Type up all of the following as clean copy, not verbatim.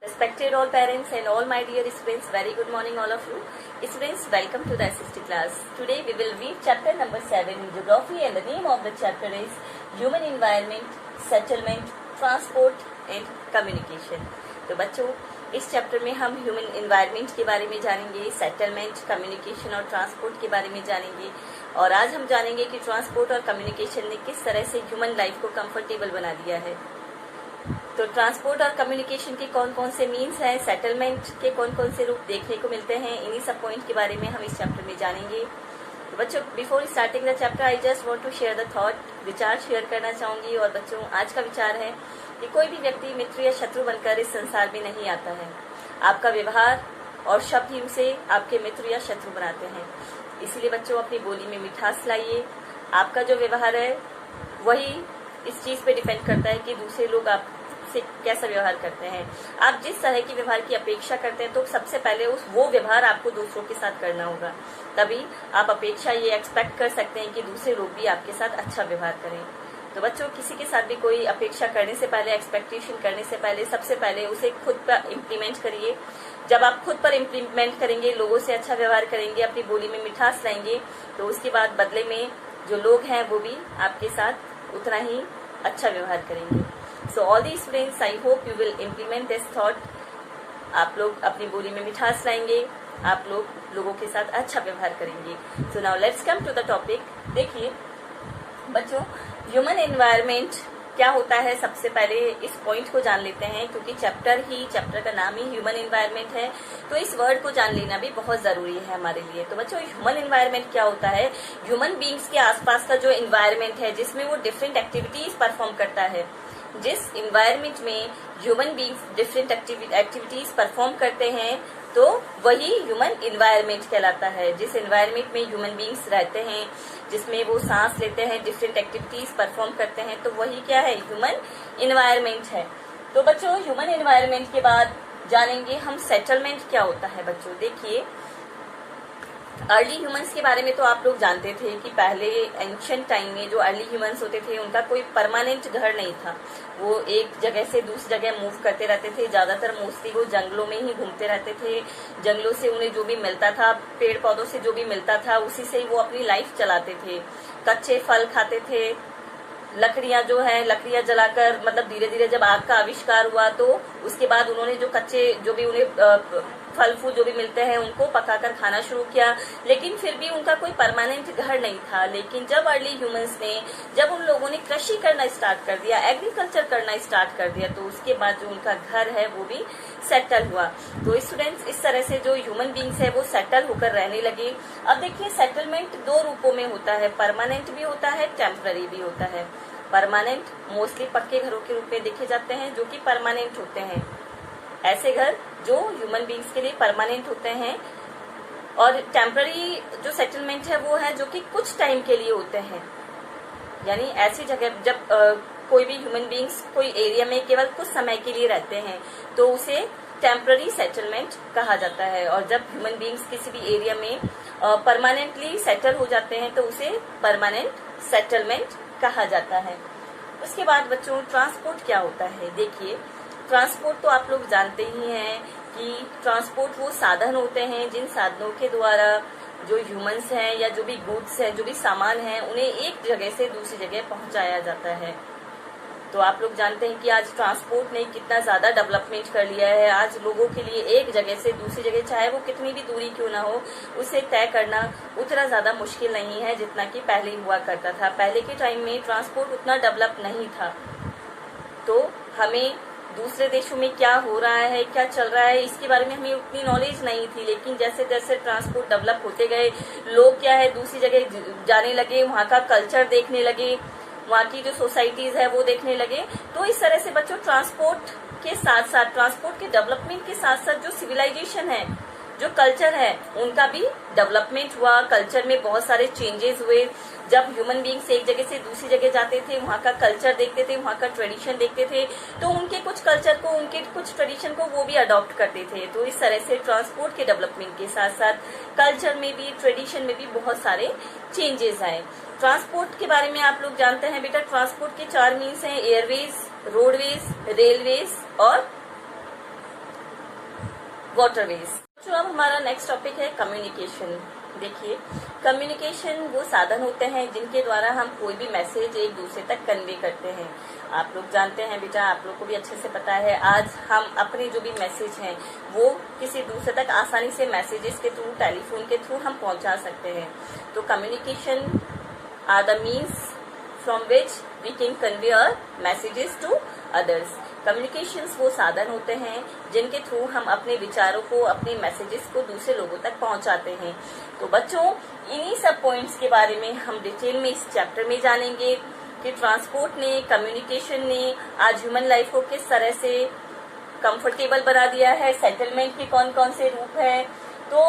Respected all parents and all my dear students, very good morning all of you. Students, welcome to the SST class. Today we will read chapter number 7 in geography and the name of the chapter is Human Environment, Settlement, Transport and Communication. तो बच्चों इस chapter में हम human environment के बारे में जानेंगे, settlement, communication और ट्रांसपोर्ट के बारे में जानेंगे और आज हम जानेंगे कि ट्रांसपोर्ट और कम्युनिकेशन ने किस तरह से ह्यूमन लाइफ को कंफर्टेबल बना दिया है। तो ट्रांसपोर्ट और कम्युनिकेशन के कौन कौन से मीन्स हैं, सेटलमेंट के कौन कौन से रूप देखने को मिलते हैं, इन्हीं सब पॉइंट के बारे में हम इस चैप्टर में जानेंगे। तो बच्चों before starting the chapter I just want to share the thought, विचार शेयर करना चाहूंगी। और बच्चों आज का विचार है कि कोई भी व्यक्ति मित्र या शत्रु बनकर इस संसार में नहीं आता है। आपका व्यवहार और शब्द ही उसे आपके मित्र या शत्रु बनाते हैं। इसीलिए बच्चों अपनी बोली में मिठास लाइए। आपका जो व्यवहार है वही इस चीज पे डिपेंड करता है कि दूसरे लोग आपसे कैसा व्यवहार करते हैं। आप जिस तरह की व्यवहार की अपेक्षा करते हैं तो सबसे पहले वो व्यवहार आपको दूसरों के साथ करना होगा, तभी आप अपेक्षा ये एक्सपेक्ट कर सकते हैं कि दूसरे लोग भी आपके साथ अच्छा व्यवहार करें। तो बच्चों किसी के साथ भी कोई अपेक्षा करने से पहले, एक्सपेक्टेशन करने से पहले सबसे पहले उसे खुद पर इम्प्लीमेंट करिए। जब आप खुद पर इम्प्लीमेंट करेंगे, लोगों से अच्छा व्यवहार करेंगे, अपनी बोली में मिठास लाएंगे, तो उसके बाद बदले में जो लोग हैं वो भी आपके साथ उतना ही अच्छा व्यवहार करेंगे। सो all the students, I hope you will implement this thought. आप लोग अपनी बोली में मिठास लाएंगे, आप लोग लोगों के साथ अच्छा व्यवहार करेंगे। So now let's come to the topic. देखिए बच्चों, ह्यूमन एनवायरनमेंट क्या होता है, सबसे पहले इस पॉइंट को जान लेते हैं, क्योंकि चैप्टर का नाम ही ह्यूमन एनवायरनमेंट है, तो इस वर्ड को जान लेना भी बहुत जरूरी है हमारे लिए। तो बच्चों ह्यूमन एनवायरनमेंट क्या होता है? ह्यूमन बींग्स के आसपास का जो एनवायरनमेंट है जिसमें वो डिफरेंट एक्टिविटीज परफॉर्म करता है। जिस एनवायरनमेंट में human beings different activities perform करते हैं तो वही ह्यूमन एनवायरनमेंट कहलाता है। जिस एनवायरनमेंट में ह्यूमन बींग्स रहते हैं, जिसमें वो सांस लेते हैं, डिफरेंट एक्टिविटीज परफॉर्म करते हैं, तो वही क्या है? ह्यूमन एनवायरनमेंट है। तो बच्चों ह्यूमन एनवायरनमेंट के बाद जानेंगे हम सेटलमेंट क्या होता है। बच्चों देखिए, अर्ली ह्यूमंस के बारे में तो आप लोग जानते थे कि पहले एंशिएंट टाइम में जो अर्ली ह्यूमंस होते थे उनका कोई परमानेंट घर नहीं था। वो एक जगह से दूसरी जगह मूव करते रहते थे। ज्यादातर मोस्टली वो जंगलों में ही घूमते रहते थे। जंगलों से उन्हें जो भी मिलता था, पेड़ पौधों से जो भी मिलता था, उसी से वो अपनी लाइफ चलाते थे। कच्चे फल खाते थे, लकड़ियां जो है लकड़ियां जलाकर, मतलब धीरे धीरे जब आग का आविष्कार हुआ तो उसके बाद उन्होंने जो कच्चे जो भी उन्हें फल फूल जो भी मिलते हैं उनको पकाकर खाना शुरू किया। लेकिन फिर भी उनका कोई परमानेंट घर नहीं था। लेकिन जब अर्ली ह्यूमंस ने, जब उन लोगों ने कृषि करना स्टार्ट कर दिया, एग्रीकल्चर करना स्टार्ट कर दिया, तो उसके बाद जो उनका घर है वो भी सेटल हुआ। तो स्टूडेंट्स इस तरह से जो ह्यूमन बींग्स है वो सेटल होकर रहने लगे। अब देखिए सेटलमेंट दो रूपों में होता है, परमानेंट भी होता है, टेम्पररी भी होता है। परमानेंट मोस्टली पक्के घरों के रूप में देखे जाते हैं जो कि परमानेंट होते हैं, ऐसे घर जो ह्यूमन बींग्स के लिए परमानेंट होते हैं। और टेम्पररी जो सेटलमेंट है वो है जो कि कुछ टाइम के लिए होते हैं, यानी ऐसी जगह जब कोई भी ह्यूमन बींग्स कोई एरिया में केवल कुछ समय के लिए रहते हैं तो उसे टेम्पररी सेटलमेंट कहा जाता है। और जब ह्यूमन बींग्स किसी भी एरिया में परमानेंटली सेटल हो जाते हैं तो उसे परमानेंट सेटलमेंट कहा जाता है। उसके बाद बच्चों ट्रांसपोर्ट क्या होता है? देखिए ट्रांसपोर्ट तो आप लोग जानते ही हैं कि ट्रांसपोर्ट वो साधन होते हैं जिन साधनों के द्वारा जो ह्यूमंस हैं या जो भी गुड्स हैं, जो भी सामान हैं, उन्हें एक जगह से दूसरी जगह पहुंचाया जाता है। तो आप लोग जानते हैं कि आज ट्रांसपोर्ट ने कितना ज्यादा डेवलपमेंट कर लिया है। आज लोगों के लिए एक जगह से दूसरी जगह, चाहे वो कितनी भी दूरी क्यों ना हो, उसे तय करना उतना ज्यादा मुश्किल नहीं है जितना कि पहले हुआ करता था। पहले के टाइम में ट्रांसपोर्ट उतना डेवलप नहीं था, तो हमें दूसरे देशों में क्या हो रहा है, क्या चल रहा है, इसके बारे में हमें उतनी नॉलेज नहीं थी। लेकिन जैसे जैसे ट्रांसपोर्ट डेवलप होते गए, लोग क्या है दूसरी जगह जाने लगे, वहाँ का कल्चर देखने लगे, वहाँ की जो सोसाइटीज है वो देखने लगे। तो इस तरह से बच्चों ट्रांसपोर्ट के साथ साथ, ट्रांसपोर्ट के डेवलपमेंट के साथ साथ जो सिविलाइजेशन है, जो कल्चर है, उनका भी डेवलपमेंट हुआ। कल्चर में बहुत सारे चेंजेस हुए। जब ह्यूमन बींग्स एक जगह से दूसरी जगह जाते थे, वहाँ का कल्चर देखते थे, वहाँ का ट्रेडिशन देखते थे, तो उनके कुछ कल्चर को, उनके कुछ ट्रेडिशन को वो भी अडॉप्ट करते थे। तो इस तरह से ट्रांसपोर्ट के डेवलपमेंट के साथ साथ कल्चर में भी, ट्रेडिशन में भी बहुत सारे चेंजेस आए। ट्रांसपोर्ट के बारे में आप लोग जानते हैं बेटा, ट्रांसपोर्ट के 4 मीन्स हैं, एयरवेज, रोडवेज, रेलवेज और वाटरवेज। जो अब हमारा नेक्स्ट टॉपिक है कम्युनिकेशन। देखिए, कम्युनिकेशन वो साधन होते हैं जिनके द्वारा हम कोई भी मैसेज एक दूसरे तक कन्वे करते हैं। आप लोग जानते हैं बेटा, आप लोग को भी अच्छे से पता है, आज हम अपने जो भी मैसेज हैं वो किसी दूसरे तक आसानी से मैसेजेस के थ्रू, टेलीफोन के थ्रू हम पहुंचा सकते हैं। तो communication are the means from which we can convey our messages to others. Communications वो साधन होते हैं जिनके थ्रू हम अपने विचारों को, अपने मैसेजेस को दूसरे लोगों तक पहुंचाते हैं। तो बच्चों, इन्हीं सब पॉइंट्स के बारे में हम डिटेल में इस चैप्टर में जानेंगे कि ट्रांसपोर्ट ने, कम्युनिकेशन ने आज ह्यूमन लाइफ को किस तरह से कंफर्टेबल बना दिया है, सेटलमेंट के कौन कौन से रूप हैं। तो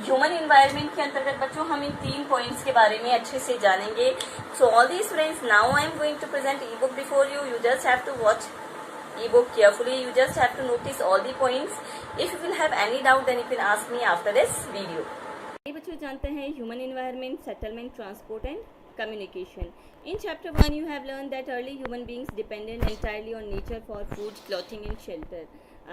ह्यूमन इन्वायरमेंट के अंतर्गत बच्चों हम इन 3 पॉइंट्स के बारे में अच्छे से जानेंगे। So all the students, now I am going to present e book before you. You just have to watch e-book carefully. You just have to notice all the points. If you will have any doubt, then you can ask me after this video. ये बच्चों जानते हैं human environment, settlement, transport and communication. In chapter 1 you have learned that early human beings depended entirely on nature for food, clothing and shelter.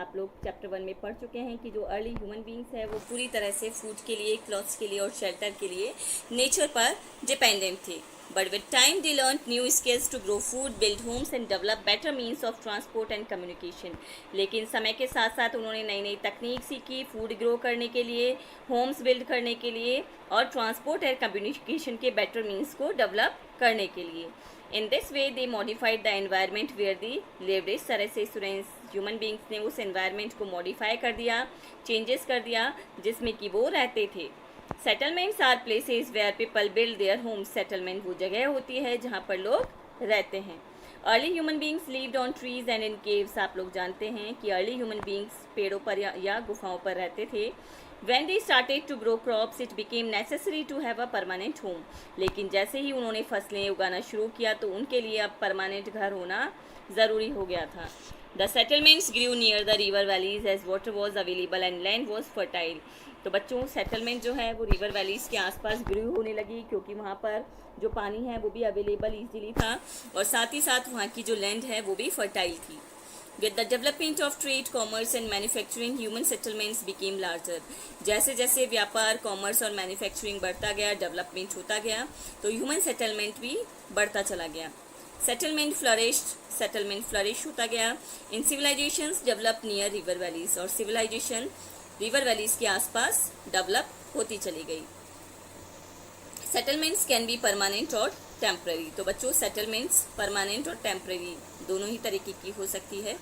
आप लोग chapter 1 में पढ़ चुके हैं कि जो अर्ली ह्यूमन बींग्स है वो पूरी तरह से फूड के लिए, क्लॉथ्स के लिए और शेल्टर के लिए नेचर पर डिपेंडेंट थे। But with time they learned new skills to grow food, build homes and develop better means of transport and communication. लेकिन समय के साथ साथ उन्होंने नई नई तकनीक सीखी फूड ग्रो करने के लिए, होम्स बिल्ड करने के लिए और ट्रांसपोर्ट एंड कम्युनिकेशन के बेटर मीन्स को डेवलप करने के लिए। In this way they modified the environment where they lived. इस तरह से स्टूडेंट्स, ह्यूमन बींग्स ने उस एनवायरनमेंट को मॉडिफाई कर दिया, चेंजेस कर दिया जिसमें कि वो रहते थे। Settlements are places where people build their homes. Settlement वो जगह होती है जहाँ पर लोग रहते हैं। Early human beings lived on trees and in caves. आप लोग जानते हैं कि अर्ली ह्यूमन बींग्स पेड़ों पर या गुफाओं पर रहते थे। When they started to grow crops, it became necessary to have a permanent home. लेकिन जैसे ही उन्होंने फसलें उगाना शुरू किया तो उनके लिए अब परमानेंट घर होना ज़रूरी हो गया था। The settlements grew near the river valleys as water was available and land was fertile. तो बच्चों, सेटलमेंट जो है वो रिवर वैलीज़ के आसपास ग्रू होने लगी क्योंकि वहाँ पर जो पानी है वो भी अवेलेबल ईजीली था और साथ ही साथ वहाँ की जो लैंड है वो भी फर्टाइल थी। With the development of trade, commerce and manufacturing, human settlements became larger. जैसे जैसे व्यापार, कॉमर्स और मैन्युफैक्चरिंग बढ़ता गया, डेवलपमेंट होता गया, तो ह्यूमन सेटलमेंट भी बढ़ता चला गया। सेटलमेंट फ्लरिश होता गया। In civilisations develop near river valleys, और सिविलाइजेशन रिवर वैलीज के आसपास डेवलप होती चली गई। सेटलमेंट्स कैन बी परमानेंट और टेम्पररी। तो बच्चों, सेटलमेंट्स परमानेंट और टेम्पररी दोनों ही तरीके की हो सकती है।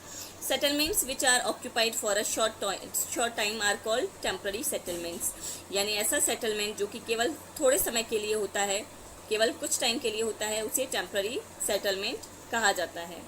Settlements which are occupied for a short time are called temporary settlements. यानी ऐसा सेटलमेंट जो कि केवल थोड़े समय के लिए होता है, केवल कुछ टाइम के लिए होता है, उसे टेम्पररी सेटलमेंट कहा जाता है।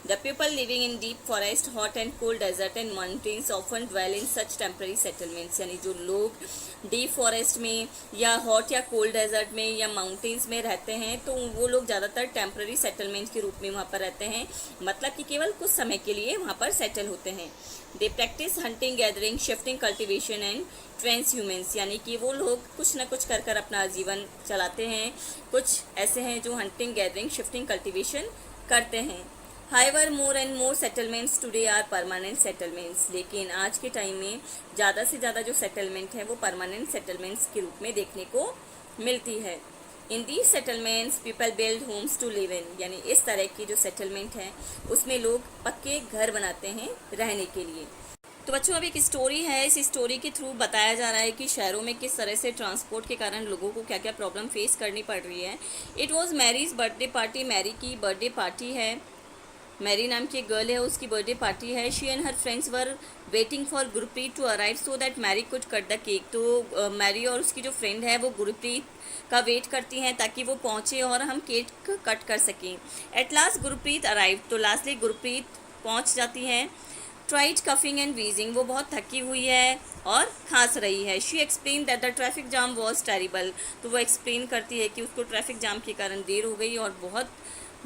The people living in deep forest, hot and cold desert and mountains often dwell in such temporary settlements. यानी जो लोग डीप फॉरेस्ट में या हॉट या कोल्ड डेजर्ट में या माउंटेन्स में रहते हैं तो वो लोग ज़्यादातर टेम्पररी सेटलमेंट के रूप में वहाँ पर रहते हैं, मतलब कि केवल कुछ समय के लिए वहाँ पर सेटल होते हैं। They practice hunting, gathering, shifting, cultivation and transhumance. यानी कि वो लोग कुछ न कुछ कर कर अपना जीवन चलाते हैं। कुछ ऐसे हैं जो हंटिंग, गैदरिंग, शिफ्टिंग, कल्टिवेशन करते हैं। However, more and more settlements today are permanent settlements. लेकिन आज के टाइम में ज़्यादा से ज़्यादा जो सेटलमेंट है वो परमानेंट सेटलमेंट्स के रूप में देखने को मिलती है। इन these settlements people build homes to live in. यानी इस तरह की जो सेटलमेंट है उसमें लोग पक्के घर बनाते हैं रहने के लिए। तो बच्चों, अब एक स्टोरी है, इस स्टोरी के थ्रू बताया जा रहा है कि शहरों में किस तरह से ट्रांसपोर्ट के कारण लोगों को क्या क्या प्रॉब्लम फेस करनी पड़ रही है। It was Mary's birthday party. Mary की बर्थडे पार्टी है। मैरी नाम की एक गर्ल है, उसकी बर्थडे पार्टी है। She and her friends were waiting for Gurpreet to arrive so that Mary could cut the cake. तो मैरी और उसकी जो फ्रेंड है वो गुरप्रीत का वेट करती हैं ताकि वो पहुँचे और हम केक कट कर सकें। At last Gurpreet arrive. तो लास्टली गुरप्रीत पहुँच जाती हैं। Tried coughing and wheezing. वो बहुत थकी हुई है और खांस रही है। She explain that the traffic jam was terrible. तो वो एक्सप्लेन करती है कि उसको ट्रैफिक जाम के कारण देर हो गई और बहुत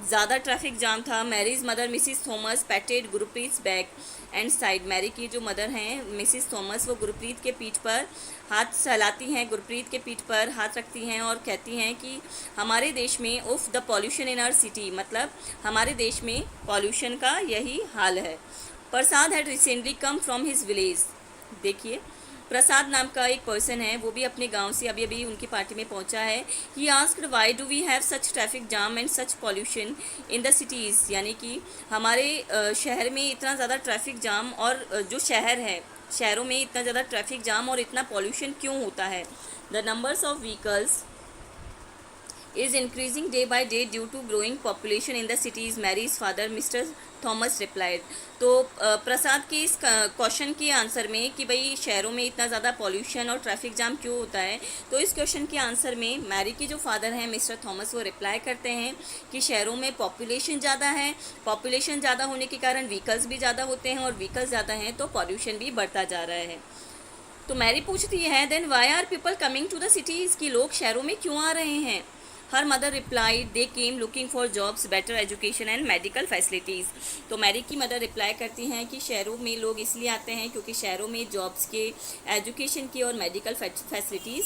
ज़्यादा ट्रैफिक जाम था। Mary's mother Mrs Thomas patted Gurpreet back and side. Mary की जो मदर हैं मिसिस थॉमस, वो गुरप्रीत के पीठ पर हाथ सहलाती हैं, गुरप्रीत के पीठ पर हाथ रखती हैं और कहती हैं कि हमारे देश में of the pollution in our city, मतलब हमारे देश में पॉल्यूशन का यही हाल है। Prasad had recently come from his village. देखिए, प्रसाद नाम का एक पर्सन है, वो भी अपने गांव से अभी अभी उनकी पार्टी में पहुंचा है। He asked why do we have such traffic jam and such pollution in the cities, यानी कि हमारे शहर में इतना ज़्यादा ट्रैफिक जाम और जो शहर है, शहरों में इतना ज़्यादा ट्रैफिक जाम और इतना पॉल्यूशन क्यों होता है। The numbers of vehicles is increasing day by day due to growing population in the cities, Mary's father Mr. Thomas replied. तो प्रसाद के इस क्वेश्चन के आंसर में कि भाई शहरों में इतना ज़्यादा पॉल्यूशन और ट्रैफिक जाम क्यों होता है, तो इस क्वेश्चन के आंसर में मैरी के जो फादर हैं मिस्टर थॉमस, वो रिप्लाई करते हैं कि शहरों में पॉपुलेशन ज़्यादा है, पॉपुलेशन ज़्यादा होने के कारण व्हीकल्स भी ज़्यादा होते हैं और व्हीकल्स ज़्यादा हैं तो पॉल्यूशन भी बढ़ता जा रहा है। तो मैरी पूछती है then why are people coming to the cities, कि लोग शहरों में क्यों आ रहे हैं। Her mother replied they came looking for jobs, better education and medical facilities. तो मैरी की मदर रिप्लाई करती हैं कि शहरों में लोग इसलिए आते हैं क्योंकि शहरों में जॉब्स के, एजुकेशन की और मेडिकल फैसिलिटीज़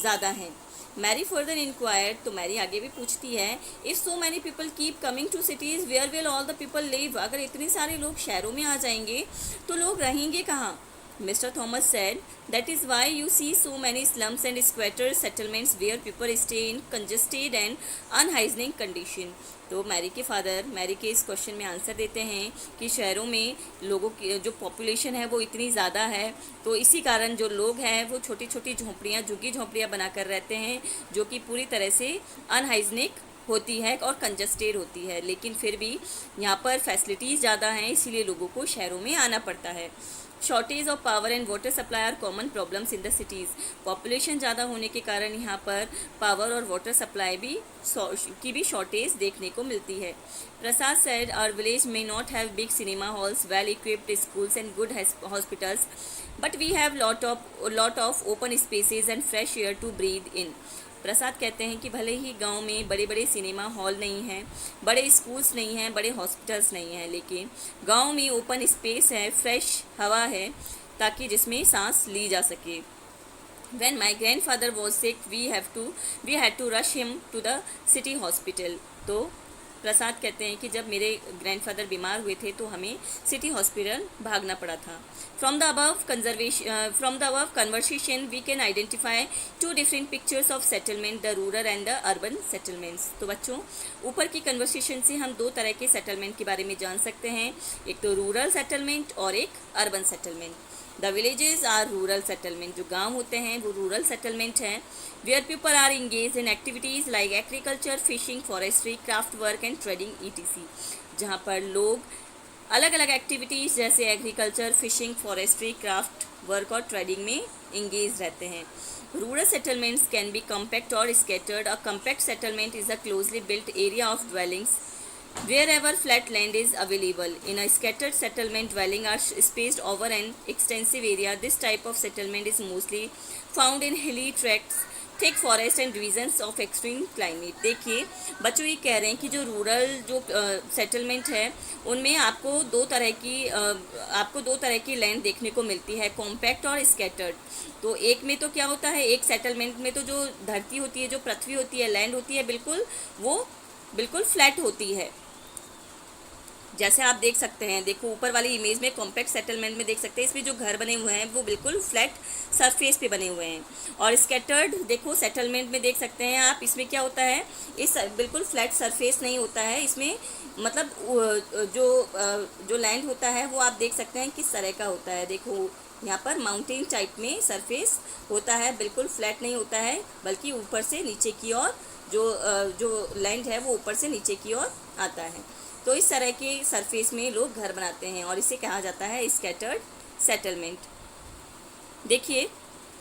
ज़्यादा हैं। मैरी फर्दर इंक्वायर्ड, तो मैरी आगे भी पूछती है if so many people keep coming to cities where will all the people live, अगर इतने सारे लोग शहरों में आ जाएंगे तो लोग रहेंगे कहाँ। Mr. Thomas said, that is why you see so many slums and squatter settlements where people stay in congested and unhygienic condition. तो मैरी के फादर मैरी के इस क्वेश्चन में आंसर देते हैं कि शहरों में लोगों की जो पॉपुलेशन है वो इतनी ज़्यादा है, तो इसी कारण जो लोग हैं वो छोटी छोटी झोंपड़ियाँ, झुग्गी झोंपड़ियाँ बनाकर रहते हैं जो कि पूरी तरह से अनहाइजीनिक होती है और कंजस्टेड होती है, लेकिन फिर भी यहाँ पर फैसिलिटीज़ ज़्यादा हैं इसीलिए लोगों को शहरों में आना पड़ता है। Shortage of power and water supply are common problems in the cities. Population ज़्यादा होने के कारण यहाँ पर पावर और वाटर सप्लाई की भी शॉर्टेज देखने को मिलती है। प्रसाद said our village may not have big cinema halls, well equipped schools and good hospitals, but we have lot of open spaces and fresh air to breathe in. प्रसाद कहते हैं कि भले ही गांव में बड़े बड़े सिनेमा हॉल नहीं हैं, बड़े स्कूल्स नहीं हैं, बड़े हॉस्पिटल्स नहीं हैं, लेकिन गांव में ओपन स्पेस है, फ्रेश हवा है ताकि जिसमें सांस ली जा सके। When my grandfather was sick, we had to rush him to the city hospital. तो प्रसाद कहते हैं कि जब मेरे ग्रैंडफादर बीमार हुए थे तो हमें सिटी हॉस्पिटल भागना पड़ा था। From the above conversation we can identify two different pictures of settlement, the rural and the urban settlements. तो बच्चों, ऊपर की कन्वर्सेशन से हम दो तरह के सेटलमेंट के बारे में जान सकते हैं, एक तो रूरल सेटलमेंट और एक urban settlement. The villages are rural settlement, जो गांव होते हैं वो रूरल सेटलमेंट हैं। Where people are engage in activities like agriculture, fishing, forestry, craft work and trading ETC, जहाँ पर लोग अलग अलग एक्टिविटीज़ जैसे agriculture, fishing, forestry, craft work और ट्रेडिंग में इंगेज रहते हैं। Rural settlements can be compact और scattered. A compact settlement is a closely built area of dwellings wherever flat land is available. In a scattered settlement, dwellings are spaced over an extensive area. This type of settlement is mostly found in hilly tracts, thick forest and regions of extreme climate. देखिए बच्चों, ये कह रहे हैं कि जो rural जो settlement है उनमें आपको दो तरह की लैंड देखने को मिलती है, कॉम्पैक्ट और स्कैटर्ड। तो एक में तो क्या होता है, एक सेटलमेंट में तो जो धरती होती है, जो पृथ्वी होती है, लैंड होती है, वो बिल्कुल फ्लैट होती है। जैसे आप देख सकते हैं, देखो ऊपर वाली इमेज में कॉम्पैक्ट सेटलमेंट में देख सकते हैं, इसमें जो घर बने हुए हैं वो बिल्कुल फ्लैट सरफेस पे बने हुए हैं। और स्कैटर्ड देखो सेटलमेंट में देख सकते हैं आप, इसमें क्या होता है, इस बिल्कुल फ्लैट सरफेस नहीं होता है, इसमें मतलब जो लैंड होता है वो आप देख सकते हैं किस तरह का होता है। देखो यहाँ पर माउंटेन टाइप में सरफेस होता है, बिल्कुल फ्लैट नहीं होता है, बल्कि ऊपर से नीचे की ओर जो लैंड है वो ऊपर से नीचे की ओर आता है। तो इस तरह के सरफेस में लोग घर बनाते हैं और इसे कहा जाता है स्कैटर्ड सेटलमेंट। देखिए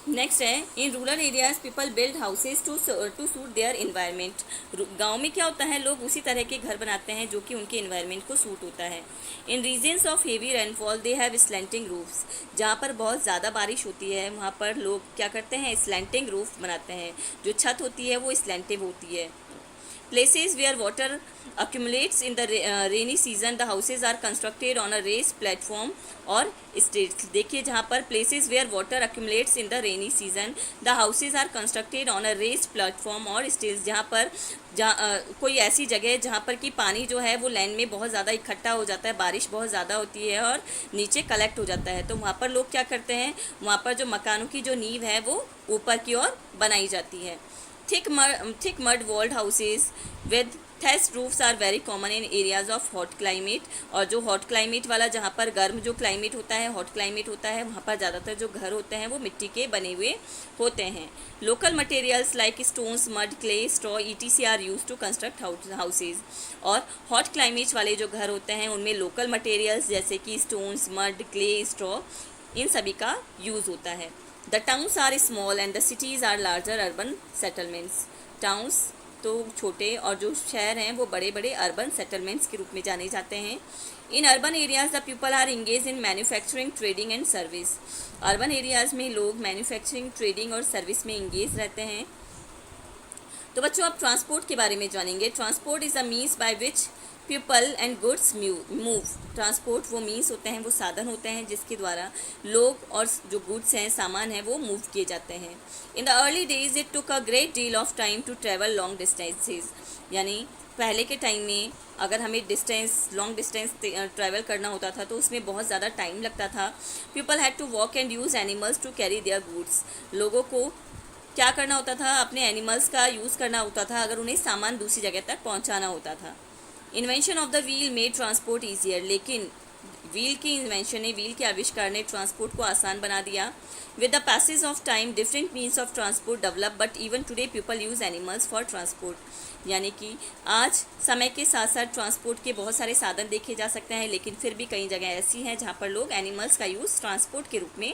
नेक्स्ट है, in rural areas people build houses to suit their environment. गांव में क्या होता है, लोग उसी तरह के घर बनाते हैं जो कि उनके इन्वायरमेंट को सूट होता है। In regions of heavy rainfall they have slanting roofs, जहाँ पर बहुत ज़्यादा बारिश होती है वहाँ पर लोग क्या करते हैं, स्लैंटिंग रूफ बनाते हैं, जो छत होती है वो स्लैंटिंग होती है। Places where water accumulates in the rainy season, the houses are constructed on a raised platform or stage. देखिए जहाँ पर places where water accumulates in the rainy season, the houses are constructed on a raised platform or stage. जहाँ पर कोई ऐसी जगह है जहाँ पर कि पानी जो है वो लैंड में बहुत ज़्यादा इकट्ठा हो जाता है, बारिश बहुत ज़्यादा होती है और नीचे कलेक्ट हो जाता है, तो वहाँ पर लोग क्या करते हैं, वहाँ पर जो मकानों की जो नींव है वो ऊपर की ओर बनाई जाती है. Thick mud walled houses with thatched roofs are very common in areas of hot climate. और जो हॉट क्लाइमेट वाला, जहाँ पर गर्म जो क्लाइमेट होता है, हॉट क्लाइमेट होता है, वहाँ पर ज़्यादातर जो घर होते हैं वो मिट्टी के बने हुए होते हैं. Local materials like stones, mud, clay, straw etc are use to construct houses. और हॉट क्लाइमेट वाले जो घर होते हैं उनमें लोकल मटेरियल्स जैसे कि स्टोन्स, मड, क्ले, स्ट्रॉ, इन सभी का यूज़ होता है. The towns are small and the cities are larger urban settlements. Towns तो छोटे और जो शहर हैं वो बड़े बड़े अर्बन सेटलमेंट्स के रूप में जाने जाते हैं. In urban areas the people are engage in manufacturing, trading and service. Urban areas में लोग मैन्युफैक्चरिंग, ट्रेडिंग और सर्विस में इंगेज रहते हैं. तो बच्चों आप ट्रांसपोर्ट के बारे में जानेंगे. Transport is a means by which people and goods move. Transport वो मीन्स होते हैं, वो साधन होते हैं जिसके द्वारा लोग और जो गुड्स हैं, सामान हैं, वो मूव किए जाते हैं. In the early days it took a great deal of time to travel long distances. यानी पहले के टाइम में अगर हमें लॉन्ग डिस्टेंस ट्रैवल करना होता था तो उसमें बहुत ज़्यादा टाइम लगता था. People had to walk and use animals to carry their goods. लोगों को क्या करना होता था, अपने एनिमल्स का यूज़ करना होता था अगर उन्हें सामान दूसरी जगह तक पहुंचाना होता था. Invention of the wheel made transport easier. लेकिन व्हील की इन्वेंशन ने, व्हील के आविष्कार ने ट्रांसपोर्ट को आसान बना दिया. With the passage of time different means of transport develop but even today people use animals for transport. यानी कि आज समय के साथ साथ ट्रांसपोर्ट के बहुत सारे साधन देखे जा सकते हैं, लेकिन फिर भी कई जगह ऐसी हैं जहाँ पर लोग एनिमल्स का यूज़ ट्रांसपोर्ट के रूप में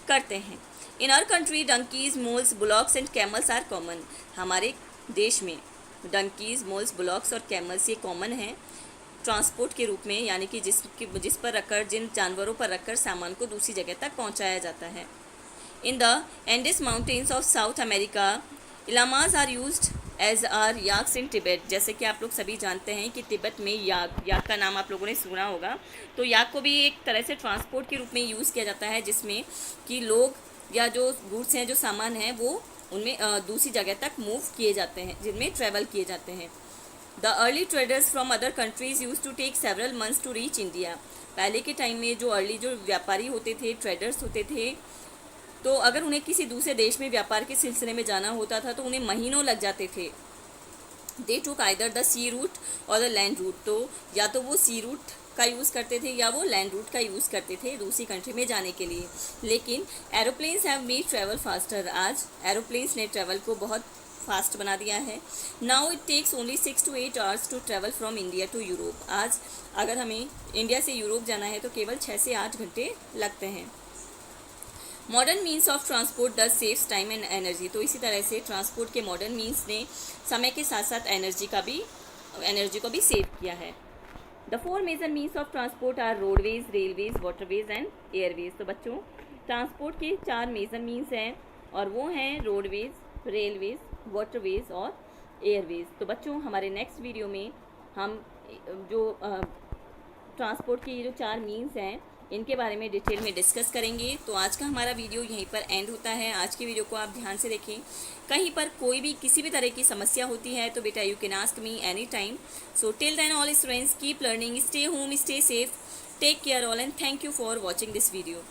करते हैं. In our country donkeys, mules, bullocks and camels are common. हमारे देश में डंकीज, मोल्स, बुलॉक्स और कैमल्स ये कॉमन हैं ट्रांसपोर्ट के रूप में, यानी कि जिस पर रखकर, जिन जानवरों पर रखकर सामान को दूसरी जगह तक पहुंचाया जाता है. In the Andes mountains of South America llamas are used as are yaks in Tibet. जैसे कि आप लोग सभी जानते हैं कि तिब्बत में याक का नाम आप लोगों ने सुना होगा. तो याक को भी एक तरह से ट्रांसपोर्ट के रूप में यूज़ किया जाता है, जिसमें कि लोग या जो गुड्स हैं, जो सामान हैं, वो उनमें दूसरी जगह तक मूव किए जाते हैं, जिनमें ट्रैवल किए जाते हैं. The early traders from other countries use to take several months to reach India. पहले के टाइम में जो व्यापारी होते थे, ट्रेडर्स होते थे, तो अगर उन्हें किसी दूसरे देश में व्यापार के सिलसिले में जाना होता था तो उन्हें महीनों लग जाते थे. दे टूक आइदर द सी रूट और द लैंड रूट. तो या तो वो सी रूट का यूज़ करते थे या वो लैंड रूट का यूज़ करते थे दूसरी कंट्री में जाने के लिए. लेकिन aeroplanes have made travel faster. आज एरोप्लेन्स ने ट्रैवल को बहुत फास्ट बना दिया है. Now it takes only 6 to 8 hours to travel from India to Europe. आज अगर हमें इंडिया से यूरोप जाना है तो केवल 6 से 8 घंटे लगते हैं. Modern means of transport does saves time and energy. तो इसी तरह से ट्रांसपोर्ट के मॉडर्न मीन्स ने समय के साथ साथ एनर्जी को भी सेव किया है. The 4 major means of transport are roadways, railways, waterways and airways. तो बच्चों ट्रांसपोर्ट के 4 मेजर मीन्स हैं और वो हैं रोडवेज, रेलवेज, वाटरवेज और एयरवेज. तो बच्चों हमारे नेक्स्ट वीडियो में हम जो ट्रांसपोर्ट के जो 4 मीन्स हैं इनके बारे में डिटेल में डिस्कस करेंगे. तो आज का हमारा वीडियो यहीं पर एंड होता है. आज की वीडियो को आप ध्यान से देखें. कहीं पर कोई भी किसी भी तरह की समस्या होती है तो बेटा you can ask me any time. So till then all students keep learning, stay home, stay safe, take care all and thank you for watching this video.